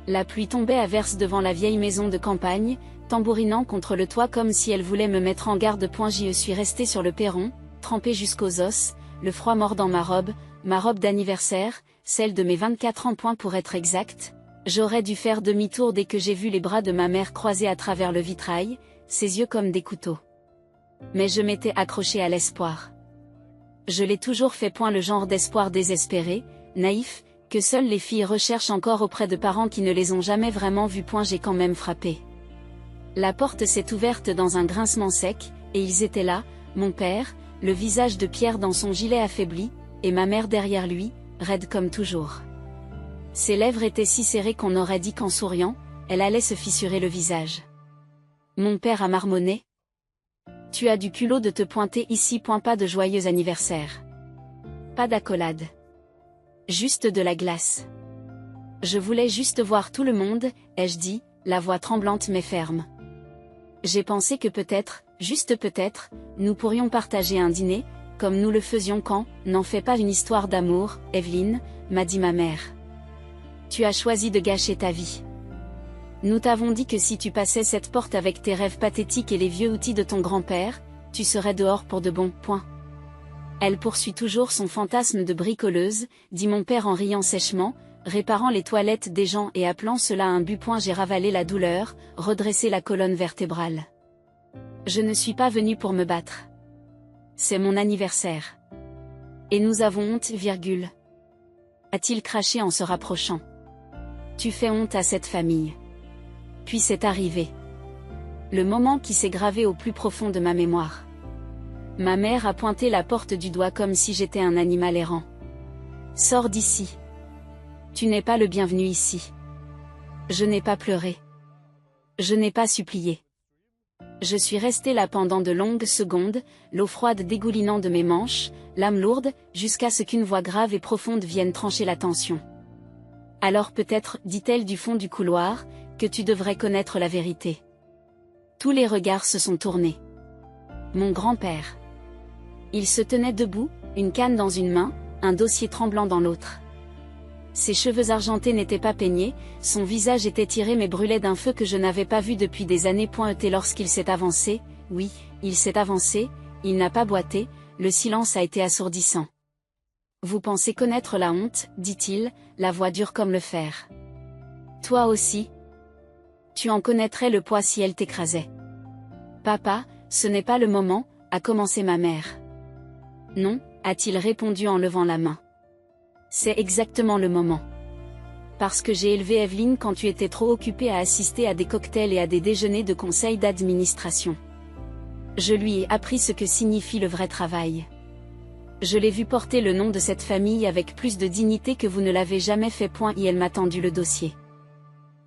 La pluie tombait à verse devant la vieille maison de campagne, tambourinant contre le toit comme si elle voulait me mettre en garde. Je suis restée sur le perron, trempée jusqu'aux os, le froid mordant ma robe d'anniversaire, celle de mes 24 ans. Pour être exact, j'aurais dû faire demi-tour dès que j'ai vu les bras de ma mère croisés à travers le vitrail, ses yeux comme des couteaux. Mais je m'étais accrochée à l'espoir. Je l'ai toujours fait. Le genre d'espoir désespéré, naïf, que seules les filles recherchent encore auprès de parents qui ne les ont jamais vraiment vus. J'ai quand même frappé. La porte s'est ouverte dans un grincement sec, et ils étaient là, mon père, le visage de pierre dans son gilet affaibli, et ma mère derrière lui, raide comme toujours. Ses lèvres étaient si serrées qu'on aurait dit qu'en souriant, elle allait se fissurer le visage. Mon père a marmonné. Tu as du culot de te pointer ici. Pas de joyeux anniversaire. Pas d'accolade. Juste de la glace. Je voulais juste voir tout le monde, ai-je dit, la voix tremblante mais ferme. J'ai pensé que peut-être, juste peut-être, nous pourrions partager un dîner, comme nous le faisions quand, n'en fais pas une histoire d'amour, Evelyne, m'a dit ma mère. Tu as choisi de gâcher ta vie. Nous t'avons dit que si tu passais cette porte avec tes rêves pathétiques et les vieux outils de ton grand-père, tu serais dehors pour de bon. Elle poursuit toujours son fantasme de bricoleuse, dit mon père en riant sèchement, réparant les toilettes des gens et appelant cela un but. J'ai ravalé la douleur, redressé la colonne vertébrale. Je ne suis pas venue pour me battre. C'est mon anniversaire. Et nous avons honte, a-t-il craché en se rapprochant. Tu fais honte à cette famille. Puis c'est arrivé. Le moment qui s'est gravé au plus profond de ma mémoire. Ma mère a pointé la porte du doigt comme si j'étais un animal errant. Sors d'ici. Tu n'es pas le bienvenu ici. Je n'ai pas pleuré. Je n'ai pas supplié. Je suis restée là pendant de longues secondes, l'eau froide dégoulinant de mes manches, l'âme lourde, jusqu'à ce qu'une voix grave et profonde vienne trancher la tension. Alors peut-être, dit-elle du fond du couloir, que tu devrais connaître la vérité. Tous les regards se sont tournés. Mon grand-père. Il se tenait debout, une canne dans une main, un dossier tremblant dans l'autre. Ses cheveux argentés n'étaient pas peignés, son visage était tiré mais brûlait d'un feu que je n'avais pas vu depuis des années. Et lorsqu'il s'est avancé, oui, il s'est avancé, il n'a pas boité, le silence a été assourdissant. Vous pensez connaître la honte, dit-il, la voix dure comme le fer. Toi aussi. Tu en connaîtrais le poids si elle t'écrasait. Papa, ce n'est pas le moment, a commencé ma mère. Non, a-t-il répondu en levant la main. C'est exactement le moment. Parce que j'ai élevé Evelyne quand tu étais trop occupée à assister à des cocktails et à des déjeuners de conseil d'administration. Je lui ai appris ce que signifie le vrai travail. Je l'ai vu porter le nom de cette famille avec plus de dignité que vous ne l'avez jamais fait. Et elle m'a tendu le dossier.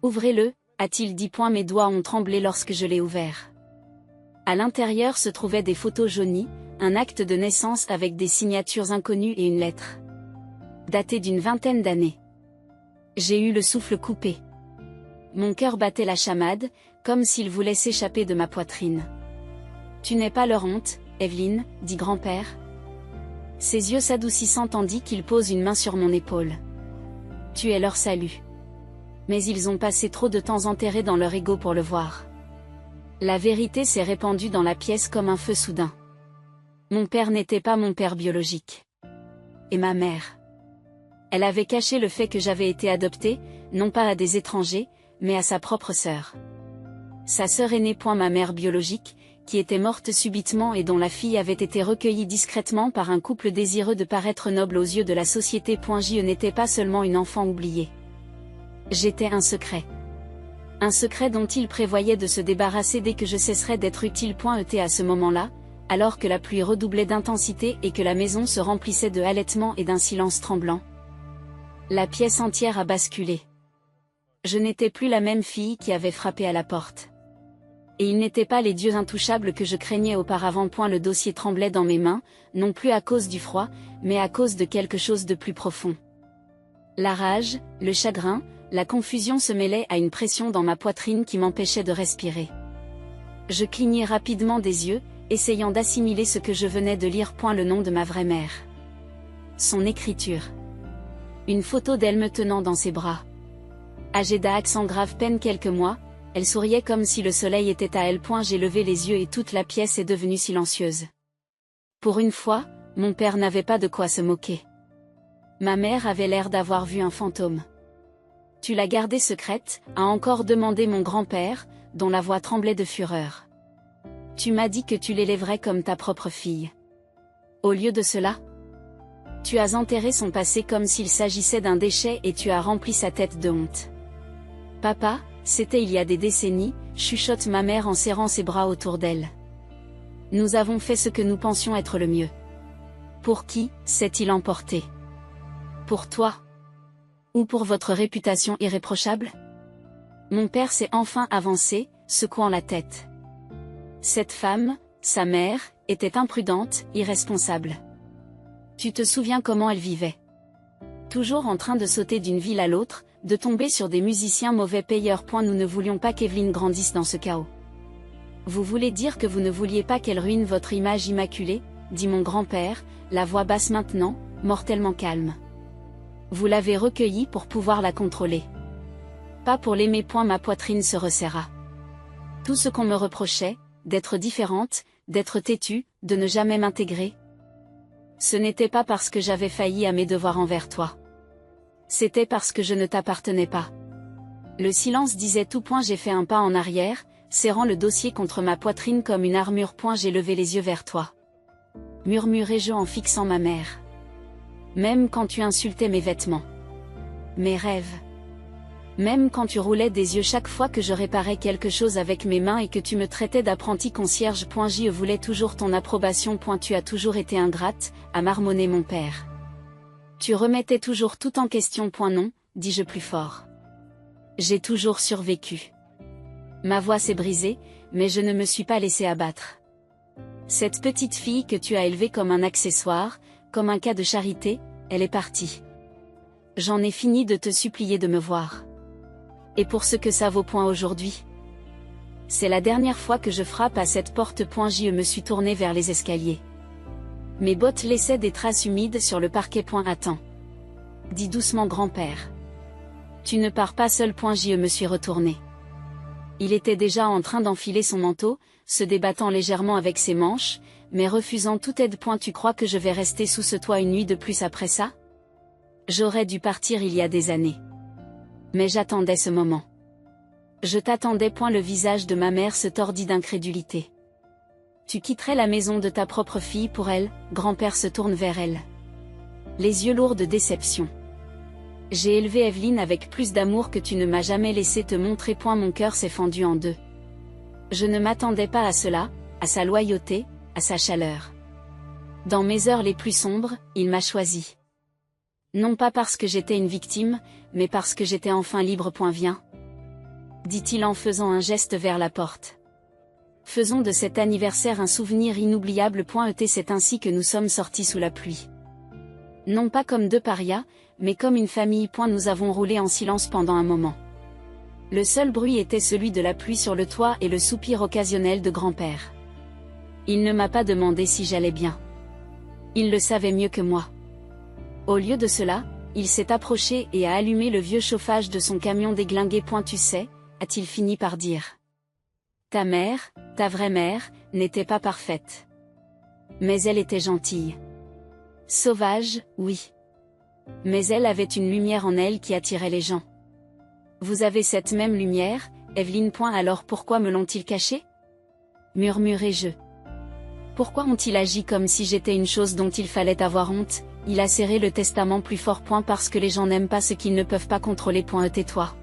Ouvrez-le, a-t-il dit. Mes doigts ont tremblé lorsque je l'ai ouvert. À l'intérieur se trouvaient des photos jaunies, un acte de naissance avec des signatures inconnues et une lettre. Datée d'une 20aine d'années. J'ai eu le souffle coupé. Mon cœur battait la chamade, comme s'il voulait s'échapper de ma poitrine. Tu n'es pas leur honte, Evelyne, dit grand-père. Ses yeux s'adoucissant tandis qu'il pose une main sur mon épaule. Tu es leur salut. Mais ils ont passé trop de temps enterrés dans leur ego pour le voir. La vérité s'est répandue dans la pièce comme un feu soudain. Mon père n'était pas mon père biologique. Et ma mère. Elle avait caché le fait que j'avais été adoptée, non pas à des étrangers, mais à sa propre sœur. Sa sœur aînée. Ma mère biologique, qui était morte subitement et dont la fille avait été recueillie discrètement par un couple désireux de paraître noble aux yeux de la société. Je n'étais pas seulement une enfant oubliée. J'étais un secret. Un secret dont il prévoyait de se débarrasser dès que je cesserais d'être utile. À ce moment-là, alors que la pluie redoublait d'intensité et que la maison se remplissait de halètements et d'un silence tremblant. La pièce entière a basculé. Je n'étais plus la même fille qui avait frappé à la porte. Et ils n'étaient pas les dieux intouchables que je craignais auparavant. Le dossier tremblait dans mes mains, non plus à cause du froid, mais à cause de quelque chose de plus profond. La rage, le chagrin, la confusion se mêlaient à une pression dans ma poitrine qui m'empêchait de respirer. Je clignai rapidement des yeux, essayant d'assimiler ce que je venais de lire. Le nom de ma vraie mère. Son écriture. Une photo d'elle me tenant dans ses bras. Âgée d'accent grave peine quelques mois, elle souriait comme si le soleil était à elle. J'ai levé les yeux et toute la pièce est devenue silencieuse. Pour une fois, mon père n'avait pas de quoi se moquer. Ma mère avait l'air d'avoir vu un fantôme. Tu l'as gardée secrète, a encore demandé mon grand-père, dont la voix tremblait de fureur. Tu m'as dit que tu l'élèverais comme ta propre fille. Au lieu de cela, tu as enterré son passé comme s'il s'agissait d'un déchet et tu as rempli sa tête de honte. Papa, c'était il y a des décennies, chuchote ma mère en serrant ses bras autour d'elle. Nous avons fait ce que nous pensions être le mieux. Pour qui s'est-il emporté? Pour toi? Ou pour votre réputation irréprochable? Mon père s'est enfin avancé, secouant la tête. Cette femme, sa mère, était imprudente, irresponsable. Tu te souviens comment elle vivait? Toujours en train de sauter d'une ville à l'autre, de tomber sur des musiciens mauvais payeurs. Nous ne voulions pas qu'Evelyne grandisse dans ce chaos. Vous voulez dire que vous ne vouliez pas qu'elle ruine votre image immaculée, dit mon grand-père, la voix basse maintenant, mortellement calme. Vous l'avez recueillie pour pouvoir la contrôler. Pas pour l'aimer. Ma poitrine se resserra. Tout ce qu'on me reprochait, d'être différente, d'être têtue, de ne jamais m'intégrer. Ce n'était pas parce que j'avais failli à mes devoirs envers toi. C'était parce que je ne t'appartenais pas. Le silence disait tout. J'ai fait un pas en arrière, serrant le dossier contre ma poitrine comme une armure. J'ai levé les yeux vers toi. Murmurai-je en fixant ma mère. Même quand tu insultais mes vêtements. Mes rêves. Même quand tu roulais des yeux chaque fois que je réparais quelque chose avec mes mains et que tu me traitais d'apprenti concierge. Je voulais toujours ton approbation. Tu as toujours été ingrate, a marmonné mon père. Tu remettais toujours tout en question. Non, dis-je plus fort. J'ai toujours survécu. Ma voix s'est brisée, mais je ne me suis pas laissé abattre. Cette petite fille que tu as élevée comme un accessoire, comme un cas de charité, elle est partie. J'en ai fini de te supplier de me voir. Et pour ce que ça vaut. Aujourd'hui, c'est la dernière fois que je frappe à cette porte. Je me suis tourné vers les escaliers. Mes bottes laissaient des traces humides sur le parquet. Attends. Dis doucement grand-père. Tu ne pars pas seul. Je me suis retourné. Il était déjà en train d'enfiler son manteau, se débattant légèrement avec ses manches, mais refusant toute aide. Tu crois que je vais rester sous ce toit une nuit de plus après ça? J'aurais dû partir il y a des années. Mais j'attendais ce moment. Je t'attendais. Le visage de ma mère se tordit d'incrédulité. Tu quitterais la maison de ta propre fille pour elle? Grand-père se tourne vers elle. Les yeux lourds de déception. J'ai élevé Evelyne avec plus d'amour que tu ne m'as jamais laissé te montrer. Mon cœur s'est fendu en deux. Je ne m'attendais pas à cela, à sa loyauté, à sa chaleur. Dans mes heures les plus sombres, il m'a choisi. Non pas parce que j'étais une victime, mais parce que j'étais enfin libre. Viens. Dit-il en faisant un geste vers la porte. Faisons de cet anniversaire un souvenir inoubliable. C'est ainsi que nous sommes sortis sous la pluie. Non pas comme deux parias, mais comme une famille. Nous avons roulé en silence pendant un moment. Le seul bruit était celui de la pluie sur le toit et le soupir occasionnel de grand-père. Il ne m'a pas demandé si j'allais bien. Il le savait mieux que moi. Au lieu de cela, il s'est approché et a allumé le vieux chauffage de son camion déglingué. Tu sais, a-t-il fini par dire. Ta mère, ta vraie mère, n'était pas parfaite. Mais elle était gentille. Sauvage, oui. Mais elle avait une lumière en elle qui attirait les gens. Vous avez cette même lumière, Evelyne. Alors pourquoi me l'ont-ils cachée? Murmurai-je. Pourquoi ont-ils agi comme si j'étais une chose dont il fallait avoir honte? Il a serré le testament plus fort. Parce que les gens n'aiment pas ce qu'ils ne peuvent pas contrôler. Tais-toi.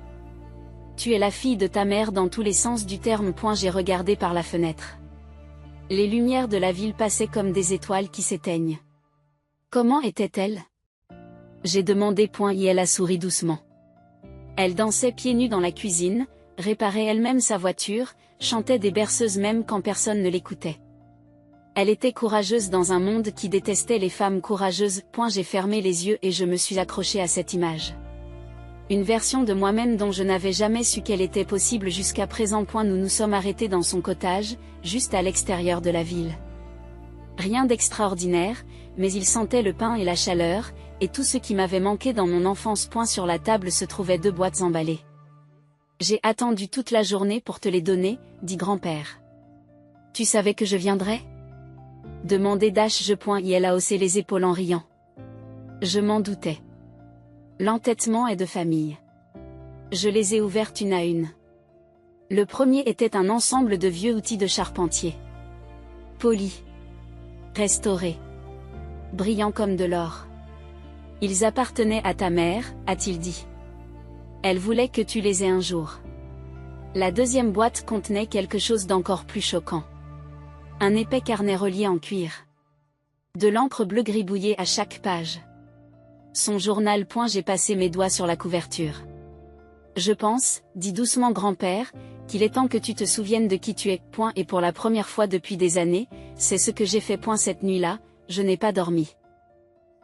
Tu es la fille de ta mère dans tous les sens du terme. J'ai regardé par la fenêtre. Les lumières de la ville passaient comme des étoiles qui s'éteignent. Comment était-elle? J'ai demandé. Et elle a souri doucement. Elle dansait pieds nus dans la cuisine, réparait elle-même sa voiture, chantait des berceuses même quand personne ne l'écoutait. Elle était courageuse dans un monde qui détestait les femmes courageuses. J'ai fermé les yeux et je me suis accroché à cette image. Une version de moi-même dont je n'avais jamais su qu'elle était possible jusqu'à présent. Nous nous sommes arrêtés dans son cottage, juste à l'extérieur de la ville. Rien d'extraordinaire, mais il sentait le pain et la chaleur, et tout ce qui m'avait manqué dans mon enfance. Sur la table se trouvaient 2 boîtes emballées. J'ai attendu toute la journée pour te les donner, dit grand-père. Tu savais que je viendrais? Demandait Dash. Et elle a haussé les épaules en riant. Je m'en doutais. L'entêtement est de famille. Je les ai ouvertes une à une. Le premier était un ensemble de vieux outils de charpentier. Polis. Restaurés. Brillants comme de l'or. Ils appartenaient à ta mère, a-t-il dit. Elle voulait que tu les aies un jour. La deuxième boîte contenait quelque chose d'encore plus choquant. Un épais carnet relié en cuir. De l'encre bleue gribouillée à chaque page. Son journal. J'ai passé mes doigts sur la couverture. Je pense, dit doucement grand-père, qu'il est temps que tu te souviennes de qui tu es. Et pour la première fois depuis des années, c'est ce que j'ai fait. Cette nuit-là, je n'ai pas dormi.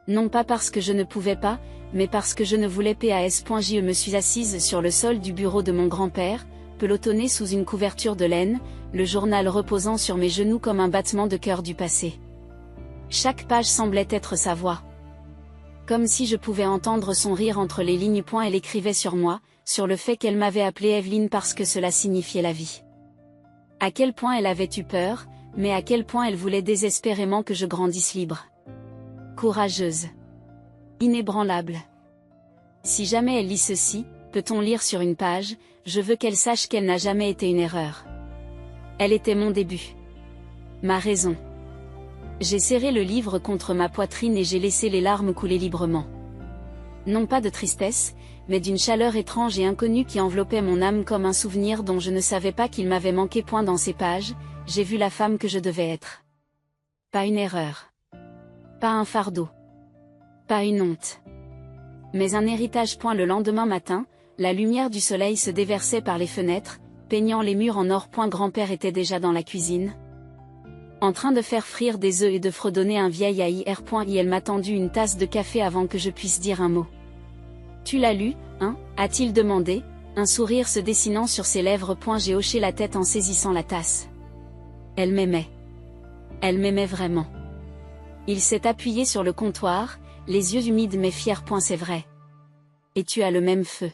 Non pas parce que je ne pouvais pas, mais parce que je ne voulais pas. Je me suis assise sur le sol du bureau de mon grand-père, pelotonnée sous une couverture de laine, le journal reposant sur mes genoux comme un battement de cœur du passé. Chaque page semblait être sa voix. Comme si je pouvais entendre son rire entre les lignes. Elle écrivait sur moi, sur le fait qu'elle m'avait appelée Evelyne parce que cela signifiait la vie. À quel point elle avait eu peur, mais à quel point elle voulait désespérément que je grandisse libre. Courageuse. Inébranlable. Si jamais elle lit ceci, peut-on lire sur une page, je veux qu'elle sache qu'elle n'a jamais été une erreur. Elle était mon début. Ma raison. J'ai serré le livre contre ma poitrine et j'ai laissé les larmes couler librement. Non pas de tristesse, mais d'une chaleur étrange et inconnue qui enveloppait mon âme comme un souvenir dont je ne savais pas qu'il m'avait manqué. Dans ces pages, j'ai vu la femme que je devais être. Pas une erreur. Pas un fardeau. Pas une honte. Mais un héritage. Le lendemain matin, la lumière du soleil se déversait par les fenêtres, peignant les murs en or. Grand-père était déjà dans la cuisine, en train de faire frire des œufs et de fredonner un vieil AIR. Elle m'a tendu une tasse de café avant que je puisse dire un mot. Tu l'as lu, hein, a-t-il demandé, un sourire se dessinant sur ses lèvres. J'ai hoché la tête en saisissant la tasse. Elle m'aimait. Elle m'aimait vraiment. Il s'est appuyé sur le comptoir, les yeux humides mais fiers. C'est vrai. Et tu as le même feu.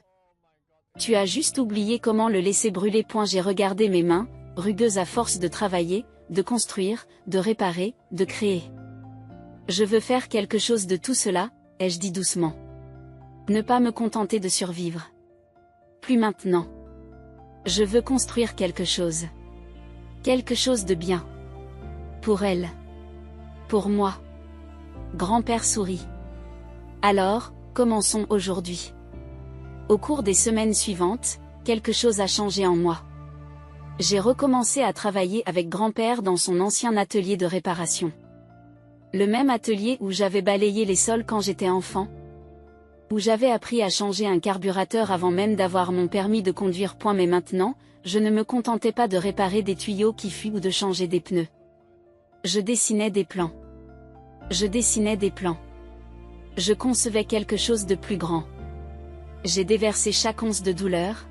Tu as juste oublié comment le laisser brûler. J'ai regardé mes mains, rugueuses à force de travailler, de construire, de réparer, de créer. Je veux faire quelque chose de tout cela, ai-je dit doucement. Ne pas me contenter de survivre. Plus maintenant. Je veux construire quelque chose. Quelque chose de bien. Pour elle. Pour moi. Grand-père sourit. Alors, commençons aujourd'hui. Au cours des semaines suivantes, quelque chose a changé en moi. J'ai recommencé à travailler avec grand-père dans son ancien atelier de réparation. Le même atelier où j'avais balayé les sols quand j'étais enfant. Où j'avais appris à changer un carburateur avant même d'avoir mon permis de conduire. Mais maintenant, je ne me contentais pas de réparer des tuyaux qui fuient ou de changer des pneus. Je dessinais des plans. Je dessinais des plans. Je concevais quelque chose de plus grand. J'ai déversé chaque once de douleur,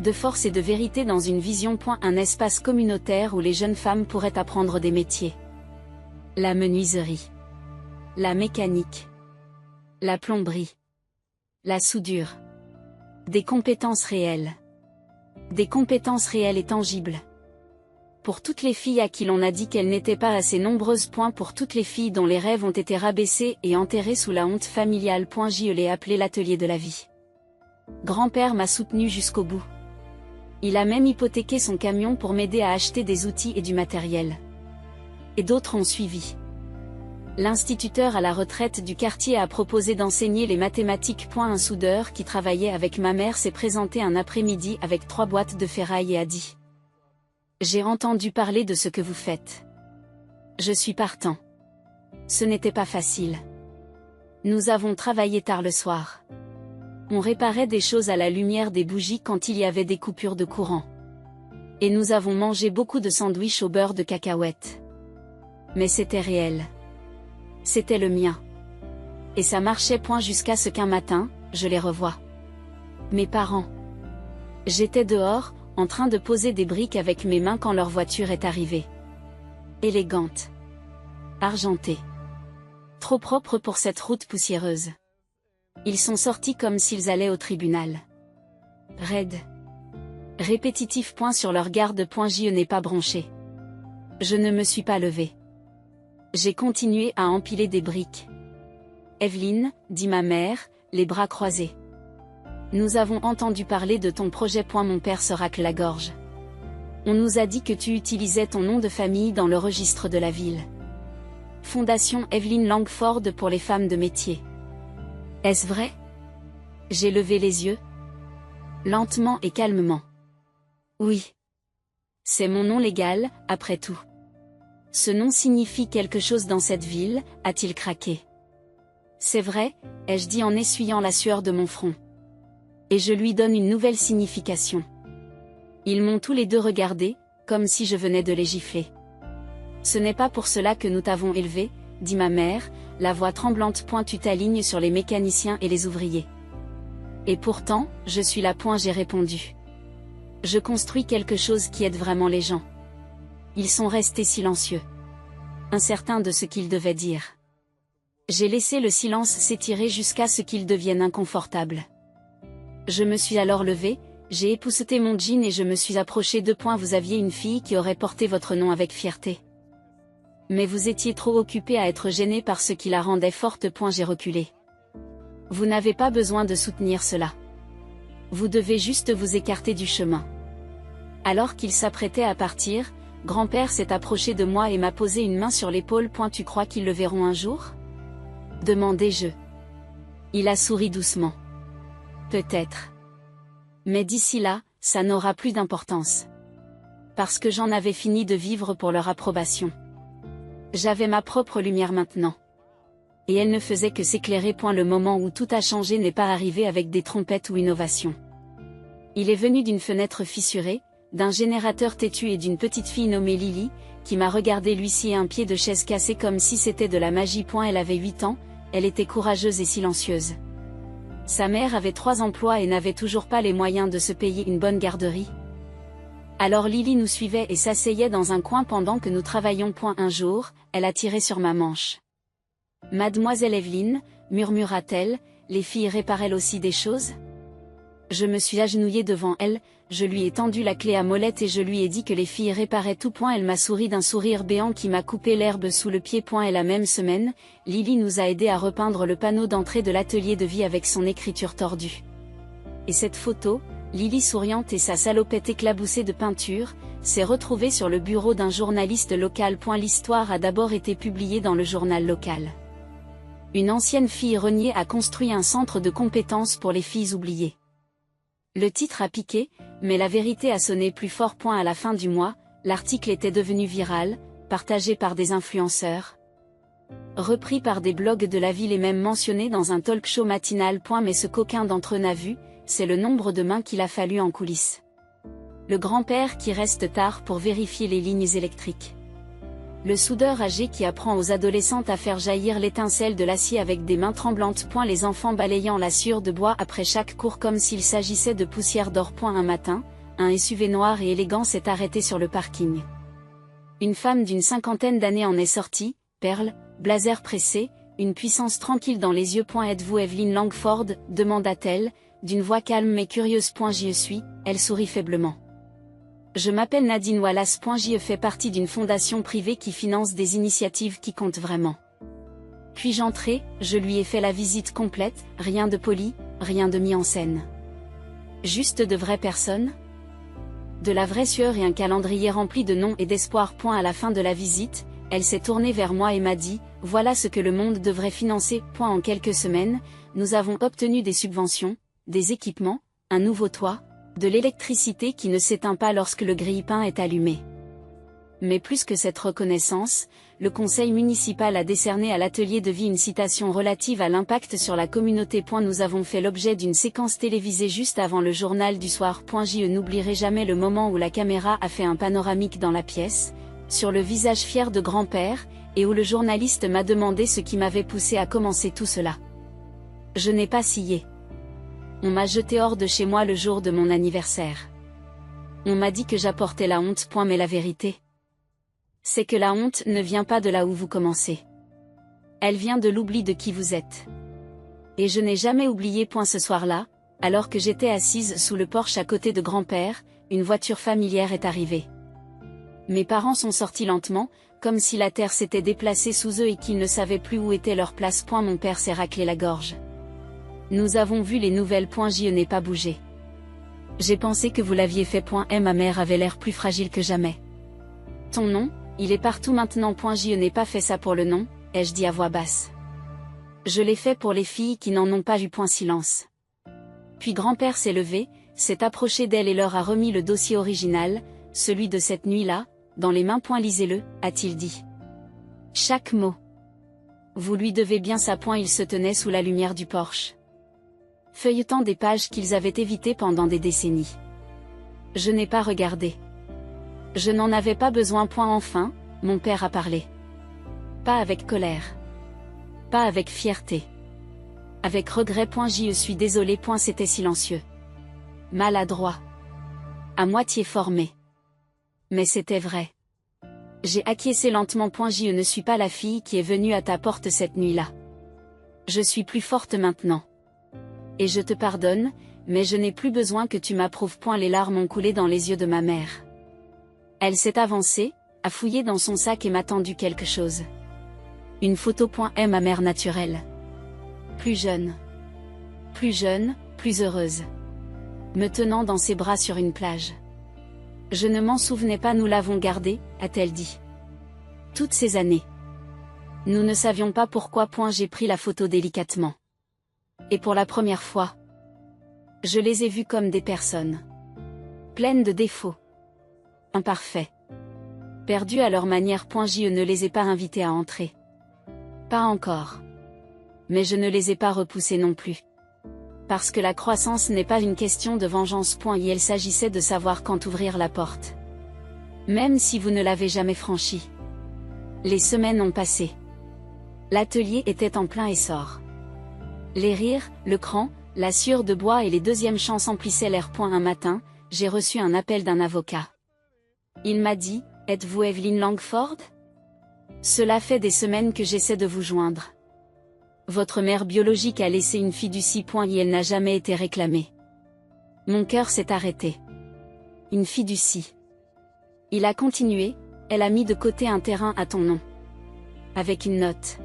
de force et de vérité dans une vision. Un espace communautaire où les jeunes femmes pourraient apprendre des métiers. La menuiserie. La mécanique. La plomberie. La soudure. Des compétences réelles. Des compétences réelles et tangibles. Pour toutes les filles à qui l'on a dit qu'elles n'étaient pas assez nombreuses. Pour toutes les filles dont les rêves ont été rabaissés et enterrés sous la honte familiale. Je l'ai appelé l'atelier de la vie. Grand-père m'a soutenu jusqu'au bout. Il a même hypothéqué son camion pour m'aider à acheter des outils et du matériel. Et d'autres ont suivi. L'instituteur à la retraite du quartier a proposé d'enseigner les mathématiques. Un soudeur qui travaillait avec ma mère s'est présenté un après-midi avec 3 boîtes de ferraille et a dit: j'ai entendu parler de ce que vous faites. Je suis partant. Ce n'était pas facile. Nous avons travaillé tard le soir. On réparait des choses à la lumière des bougies quand il y avait des coupures de courant. Et nous avons mangé beaucoup de sandwichs au beurre de cacahuètes. Mais c'était réel. C'était le mien. Et ça marchait. Jusqu'à ce qu'un matin, je les revois. Mes parents. J'étais dehors, en train de poser des briques avec mes mains quand leur voiture est arrivée. Élégante. Argentée. Trop propre pour cette route poussiéreuse. Ils sont sortis comme s'ils allaient au tribunal. Raides. Répétitif. Sur leur garde. Je n'ai pas bronché. Je ne me suis pas levée. J'ai continué à empiler des briques. Evelyne, dit ma mère, les bras croisés. Nous avons entendu parler de ton projet. Mon père se racle la gorge. On nous a dit que tu utilisais ton nom de famille dans le registre de la ville. Fondation Evelyne Langford pour les femmes de métier. Est-ce vrai? J'ai levé les yeux. Lentement et calmement. Oui. C'est mon nom légal, après tout. Ce nom signifie quelque chose dans cette ville, a-t-il craqué. C'est vrai, ai-je dit en essuyant la sueur de mon front. Et je lui donne une nouvelle signification. Ils m'ont tous les deux regardé, comme si je venais de les gifler. Ce n'est pas pour cela que nous t'avons élevé, dit ma mère, la voix tremblante. Tu t'alignes sur les mécaniciens et les ouvriers. Et pourtant, je suis là. J'ai répondu. Je construis quelque chose qui aide vraiment les gens. Ils sont restés silencieux. Incertains de ce qu'ils devaient dire. J'ai laissé le silence s'étirer jusqu'à ce qu'il devienne inconfortable. Je me suis alors levée, j'ai épousseté mon jean et je me suis approchée de. Vous aviez une fille qui aurait porté votre nom avec fierté. Mais vous étiez trop occupée à être gênée par ce qui la rendait forte. J'ai reculé. Vous n'avez pas besoin de soutenir cela. Vous devez juste vous écarter du chemin. Alors qu'il s'apprêtait à partir, grand-père s'est approché de moi et m'a posé une main sur l'épaule. Tu crois qu'ils le verront un jour? Demandai-je. Il a souri doucement. Peut-être. Mais d'ici là, ça n'aura plus d'importance. Parce que j'en avais fini de vivre pour leur approbation. J'avais ma propre lumière maintenant. Et elle ne faisait que s'éclairer. Le moment où tout a changé n'est pas arrivé avec des trompettes ou une ovation. Il est venu d'une fenêtre fissurée, d'un générateur têtu et d'une petite fille nommée Lily, qui m'a regardé lui scier un pied de chaise cassé comme si c'était de la magie. Elle avait 8 ans, elle était courageuse et silencieuse. Sa mère avait 3 emplois et n'avait toujours pas les moyens de se payer une bonne garderie. Alors Lily nous suivait et s'asseyait dans un coin pendant que nous travaillions. Un jour, elle a tiré sur ma manche. Mademoiselle Evelyne, murmura-t-elle, les filles réparent-elles aussi des choses? Je me suis agenouillée devant elle, je lui ai tendu la clé à molette et je lui ai dit que les filles réparaient tout. Elle m'a souri d'un sourire béant qui m'a coupé l'herbe sous le pied. Et la même semaine, Lily nous a aidés à repeindre le panneau d'entrée de l'atelier de vie avec son écriture tordue. Et cette photo, Lily souriante et sa salopette éclaboussée de peinture, s'est retrouvée sur le bureau d'un journaliste local. L'histoire a d'abord été publiée dans le journal local. Une ancienne fille reniée a construit un centre de compétences pour les filles oubliées. Le titre a piqué, mais la vérité a sonné plus fort. À la fin du mois, l'article était devenu viral, partagé par des influenceurs, repris par des blogs de la ville et même mentionné dans un talk-show matinal. Mais ce qu'aucun d'entre eux n'a vu, c'est le nombre de mains qu'il a fallu en coulisses. Le grand-père qui reste tard pour vérifier les lignes électriques. Le soudeur âgé qui apprend aux adolescentes à faire jaillir l'étincelle de l'acier avec des mains tremblantes. Les enfants balayant la sciure de bois après chaque cours comme s'il s'agissait de poussière d'or. Un matin, un SUV noir et élégant s'est arrêté sur le parking. Une femme d'une 50aine d'années en est sortie, perle, blazer pressé, une puissance tranquille dans les yeux. Êtes-vous Evelyne Langford, demanda-t-elle, d'une voix calme mais curieuse. J'y suis, elle sourit faiblement. Je m'appelle Nadine Wallace. J'y fais partie d'une fondation privée qui finance des initiatives qui comptent vraiment. Puis-je entrer? Je lui ai fait la visite complète, rien de poli, rien de mis en scène. Juste de vraies personnes? De la vraie sueur et un calendrier rempli de noms et d'espoir. À la fin de la visite, elle s'est tournée vers moi et m'a dit, voilà ce que le monde devrait financer. En quelques semaines, nous avons obtenu des subventions, des équipements, un nouveau toit, de l'électricité qui ne s'éteint pas lorsque le grille-pain est allumé. Mais plus que cette reconnaissance, le conseil municipal a décerné à l'atelier de vie une citation relative à l'impact sur la communauté. Nous avons fait l'objet d'une séquence télévisée juste avant le journal du soir. Je n'oublierai jamais le moment où la caméra a fait un panoramique dans la pièce, sur le visage fier de grand-père, et où le journaliste m'a demandé ce qui m'avait poussé à commencer tout cela. Je n'ai pas scié. On m'a jeté hors de chez moi le jour de mon anniversaire. On m'a dit que j'apportais la honte. Mais la vérité, c'est que la honte ne vient pas de là où vous commencez. Elle vient de l'oubli de qui vous êtes. Et je n'ai jamais oublié. Ce soir-là, alors que j'étais assise sous le porche à côté de grand-père, une voiture familière est arrivée. Mes parents sont sortis lentement, comme si la terre s'était déplacée sous eux et qu'ils ne savaient plus où était leur place. Mon père s'est raclé la gorge. Nous avons vu les nouvelles. Je n'ai pas bougé. J'ai pensé que vous l'aviez fait. Ma mère avait l'air plus fragile que jamais. Ton nom, il est partout maintenant. Je n'ai pas fait ça pour le nom, ai-je dit à voix basse. Je l'ai fait pour les filles qui n'en ont pas eu. Silence. Puis grand-père s'est levé, s'est approché d'elle et leur a remis le dossier original, celui de cette nuit-là, dans les mains. Lisez-le, a-t-il dit. Chaque mot. Vous lui devez bien ça. Il se tenait sous la lumière du porche, feuilletant des pages qu'ils avaient évitées pendant des décennies. Je n'ai pas regardé. Je n'en avais pas besoin. Enfin, mon père a parlé. Pas avec colère. Pas avec fierté. Avec regret. Je suis désolé. C'était silencieux. Maladroit. À moitié formé. Mais c'était vrai. J'ai acquiescé lentement. Je ne suis pas la fille qui est venue à ta porte cette nuit-là. Je suis plus forte maintenant. Et je te pardonne, mais je n'ai plus besoin que tu m'approuves. Les larmes ont coulé dans les yeux de ma mère. Elle s'est avancée, a fouillé dans son sac et m'a tendu quelque chose. Une photo. Ma mère naturelle. Plus jeune. Plus jeune, plus heureuse. Me tenant dans ses bras sur une plage. Je ne m'en souvenais pas. Nous l'avons gardée, a-t-elle dit. Toutes ces années. Nous ne savions pas pourquoi. J'ai pris la photo délicatement. Et pour la première fois, je les ai vus comme des personnes. Pleines de défauts. Imparfaits. Perdus à leur manière. Je ne les ai pas invités à entrer. Pas encore. Mais je ne les ai pas repoussés non plus. Parce que la croissance n'est pas une question de vengeance. Il s'agissait de savoir quand ouvrir la porte. Même si vous ne l'avez jamais franchie. Les semaines ont passé. L'atelier était en plein essor. Les rires, le cran, la sueur de bois et les deuxièmes chants emplissaient l'air. Un matin, j'ai reçu un appel d'un avocat. Il m'a dit, « Êtes-vous Evelyn Langford ? Cela fait des semaines que j'essaie de vous joindre. Votre mère biologique a laissé une fiducie. Et elle n'a jamais été réclamée. » Mon cœur s'est arrêté. Une fiducie. Il a continué, elle a mis de côté un terrain à ton nom. Avec une note.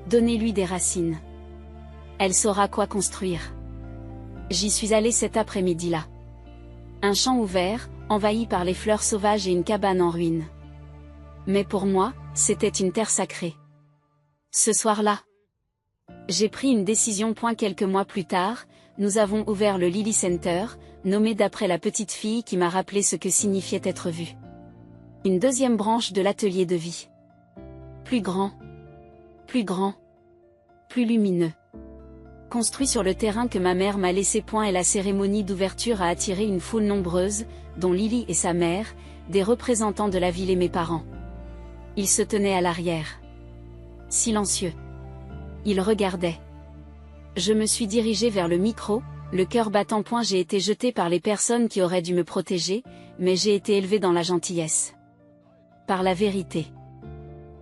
Donnez-lui des racines. Elle saura quoi construire. J'y suis allée cet après-midi-là. Un champ ouvert, envahi par les fleurs sauvages et une cabane en ruine. Mais pour moi, c'était une terre sacrée. Ce soir-là, j'ai pris une décision. Quelques mois plus tard, nous avons ouvert le Lily Center, nommé d'après la petite fille qui m'a rappelé ce que signifiait être vue. Une deuxième branche de l'atelier de vie. Plus grand. Plus grand. Plus lumineux. Construit sur le terrain que ma mère m'a laissé. Et la cérémonie d'ouverture a attiré une foule nombreuse, dont Lily et sa mère, des représentants de la ville et mes parents. Ils se tenaient à l'arrière. Silencieux. Ils regardaient. Je me suis dirigée vers le micro, le cœur battant. J'ai été jetée par les personnes qui auraient dû me protéger, mais j'ai été élevée dans la gentillesse. Par la vérité.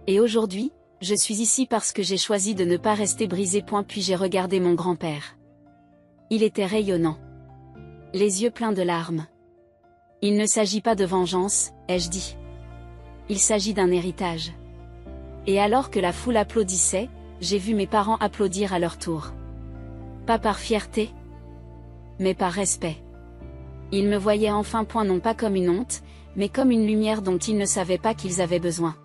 Et aujourd'hui, je suis ici parce que j'ai choisi de ne pas rester brisée. Puis j'ai regardé mon grand-père. Il était rayonnant. Les yeux pleins de larmes. Il ne s'agit pas de vengeance, ai-je dit. Il s'agit d'un héritage. Et alors que la foule applaudissait, j'ai vu mes parents applaudir à leur tour. Pas par fierté, mais par respect. Ils me voyaient enfin. Non pas comme une honte, mais comme une lumière dont ils ne savaient pas qu'ils avaient besoin.